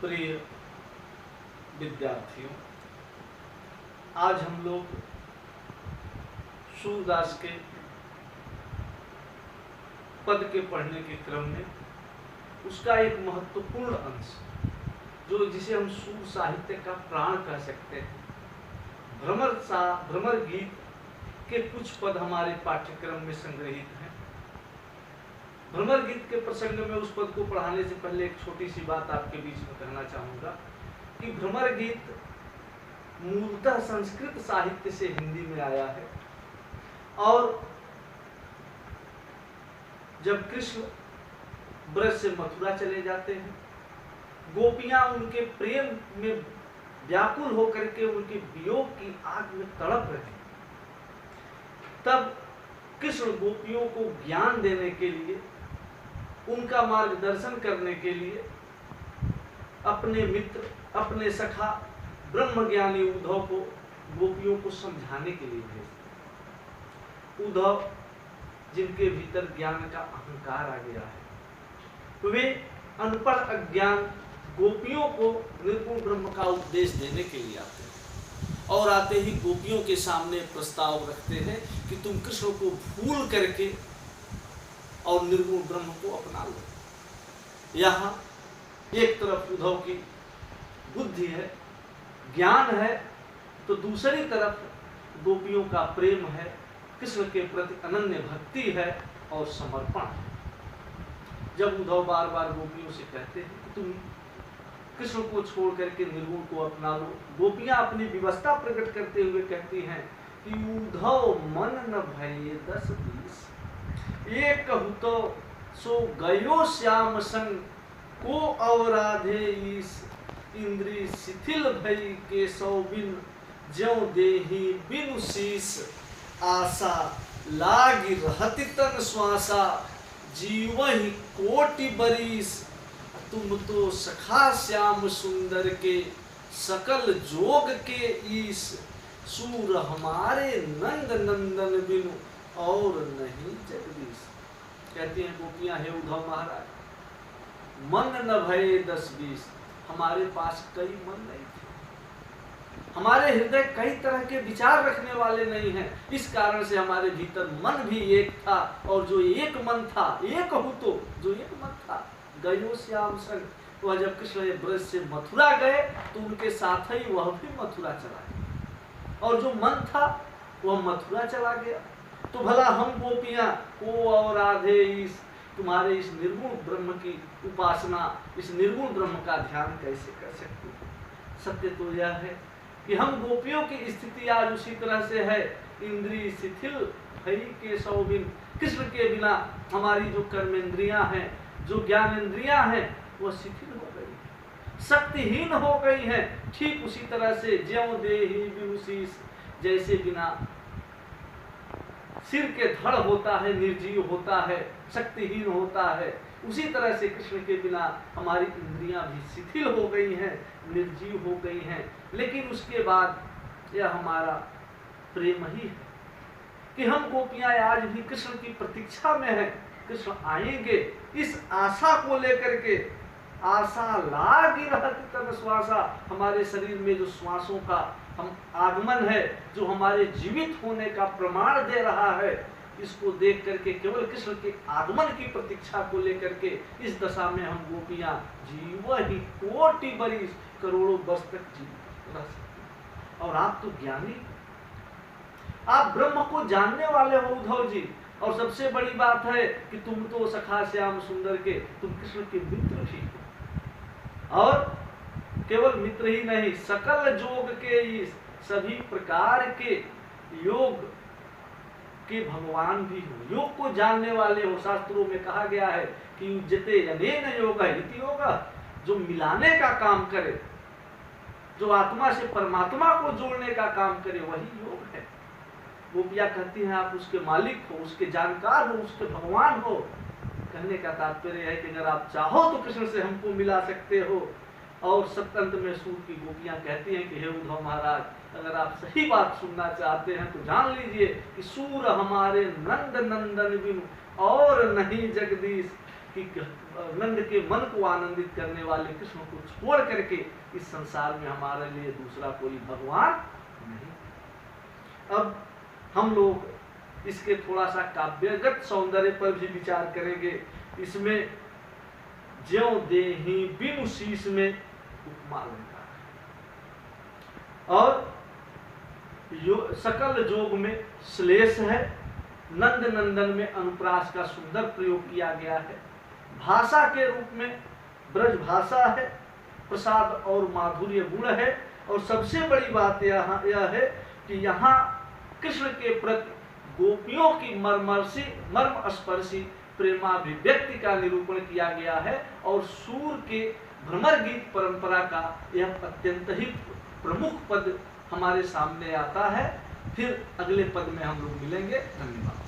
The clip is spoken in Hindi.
प्रिय विद्यार्थियों, आज हम लोग सूरदास के पद के पढ़ने के क्रम में उसका एक महत्वपूर्ण अंश जो जिसे हम सूर साहित्य का प्राण कह सकते हैं, भ्रमर गीत के कुछ पद हमारे पाठ्यक्रम में संग्रहित हैं। भ्रमर गीत के प्रसंग में उस पद को पढ़ाने से पहले एक छोटी सी बात आपके बीच में कहना चाहूंगा कि भ्रमर गीत मूलतः संस्कृत साहित्य से हिंदी में आया है और जब कृष्ण ब्रज से मथुरा चले जाते हैं, गोपियां उनके प्रेम में व्याकुल होकर के उनके वियोग की आग में तड़प रहे, तब कृष्ण गोपियों को ज्ञान देने के लिए, उनका मार्गदर्शन करने के लिए अपने मित्र, अपने सखा ब्रह्मज्ञानी उद्धव को गोपियों को समझाने के लिए भेजते। उद्धव जिनके भीतर ज्ञान का अहंकार आ गया है, वे अनपढ़ अज्ञान गोपियों को निर्गुण ब्रह्म का उपदेश देने के लिए आते हैं और आते ही गोपियों के सामने प्रस्ताव रखते हैं कि तुम कृष्ण को भूल करके और निर्गुण ब्रह्म को अपना लो। यहाँ एक तरफ उद्धव की बुद्धि है, ज्ञान है, तो दूसरी तरफ गोपियों का प्रेम है, कृष्ण के प्रति अनन्य भक्ति है और समर्पण है। जब उद्धव बार बार गोपियों से कहते हैं कि तुम कृष्ण को छोड़ करके निर्गुण को अपना लो, गोपियां अपनी विवशता प्रकट करते हुए कहती हैं कि उद्धव मन न भये 10-20, ये कहू तो सो गयो श्याम संग को अवराधे ईस, इंद्री शिथिल भई के सौ बिन ज्यों देही बिनु शीस, आशा लागी रहति तन श्वासा, जीवहि कोटि बरीस, तुम तो सखा श्याम सुंदर के सकल जोग के ईस, सूर हमारे नंद नंदन बिनु और नहीं जगदीश। कहती हैं गोपियां, हे उद्धव महाराज, मन न भये 10-20, हमारे पास कई मन नहीं थे, हमारे हृदय कई तरह के विचार रखने वाले नहीं हैं, इस कारण से हमारे भीतर मन भी एक था और जो एक मन था, एक कहूं तो जो एक मन था, गयो श्याम संग, वह जब कृष्ण ब्रज से मथुरा गए तो उनके साथ ही वह भी मथुरा चला गया और जो मन था वह मथुरा चला गया। तो भला हम गोपियां को और राधे इस तुम्हारे इस निर्गुण ब्रह्म की उपासना, इस निर्गुण ब्रह्म का ध्यान कैसे कर सकते हैं? सत्य तो यह है कि हम गोपियों की स्थिति आज उसी तरह से है, इंद्रिय शिथिल भई के सौ बिन, कृष्ण के बिना हमारी जो कर्मेंद्रियां हैं, जो ज्ञान इंद्रियां हैं, वह शिथिल हो गई है, शक्तिहीन हो गई है। ठीक उसी तरह से ज्यों देहि बिनु शीस, जैसे बिना सिर के धड़ होता है, निर्जीव होता है, शक्तिहीन होता है, उसी तरह से कृष्ण के बिना हमारी इंद्रियां भी शिथिल हो गई हैं, निर्जीव हो गई हैं। लेकिन उसके बाद यह हमारा प्रेम ही है कि हम गोपियां आज भी कृष्ण की प्रतीक्षा में हैं, कृष्ण आएंगे, इस आशा को लेकर के, आशा लागी रहति तन श्वासा, हमारे शरीर में जो श्वासों का हम आगमन है, जो हमारे जीवित होने का प्रमाण दे रहा है, इसको देख करके केवल कृष्ण के आगमन की प्रतीक्षा को लेकर के इस दशा में हम गोपियां जीव ही कोटि बरिस, करोड़ों वर्ष तक जीवित रह सकते। और आप तो ज्ञानी, आप ब्रह्म को जानने वाले हो उद्धव जी, और सबसे बड़ी बात है कि तुम तो सखा श्याम सुंदर के, तुम कृष्ण के मित्र भी हो, और केवल मित्र ही नहीं, सकल जोग के इस सभी प्रकार के योग के भगवान भी हो, योग को जानने वाले हो। शास्त्रों में कहा गया है कि युज्यते अनेन योगा इति योगा, जो मिलाने का काम करे, जो आत्मा से परमात्मा को जोड़ने का काम करे, वही योग है। गोपियां कहती हैं आप उसके मालिक हो, उसके जानकार हो, उसके भगवान हो। कहने का तात्पर्य है कि अगर आप चाहो तो कृष्ण से हमको मिला सकते हो। और सप्तंत में सूर की गोपियां कहती हैं कि हे उद्धव महाराज, अगर आप सही बात सुनना चाहते हैं तो जान लीजिए कि सूर हमारे नंद नंदन बिनु और नहीं जगदीश, कि नंद के मन को आनंदित करने वाले कृष्ण को छोड़ करके इस संसार में हमारे लिए दूसरा कोई भगवान नहीं। अब हम लोग इसके थोड़ा सा काव्यगत सौंदर्य पर भी विचार करेंगे। इसमें ज्यों देहि बिनु शीश में उपमा अलंकार है और सकल जोग में श्लेष है। नंद नंदन में अनुप्रास का सुंदर प्रयोग किया गया है। भाषा के रूप में ब्रज भाषा है, प्रसाद और माधुर्य गुण है। और सबसे बड़ी बात यह है कि यहाँ कृष्ण के प्रति गोपियों की मर्म स्पर्शी प्रेमाभिव्यक्ति का निरूपण किया गया है। और सूर के भ्रमर गीत परंपरा का यह अत्यंत ही प्रमुख पद हमारे सामने आता है। फिर अगले पद में हम लोग मिलेंगे। धन्यवाद।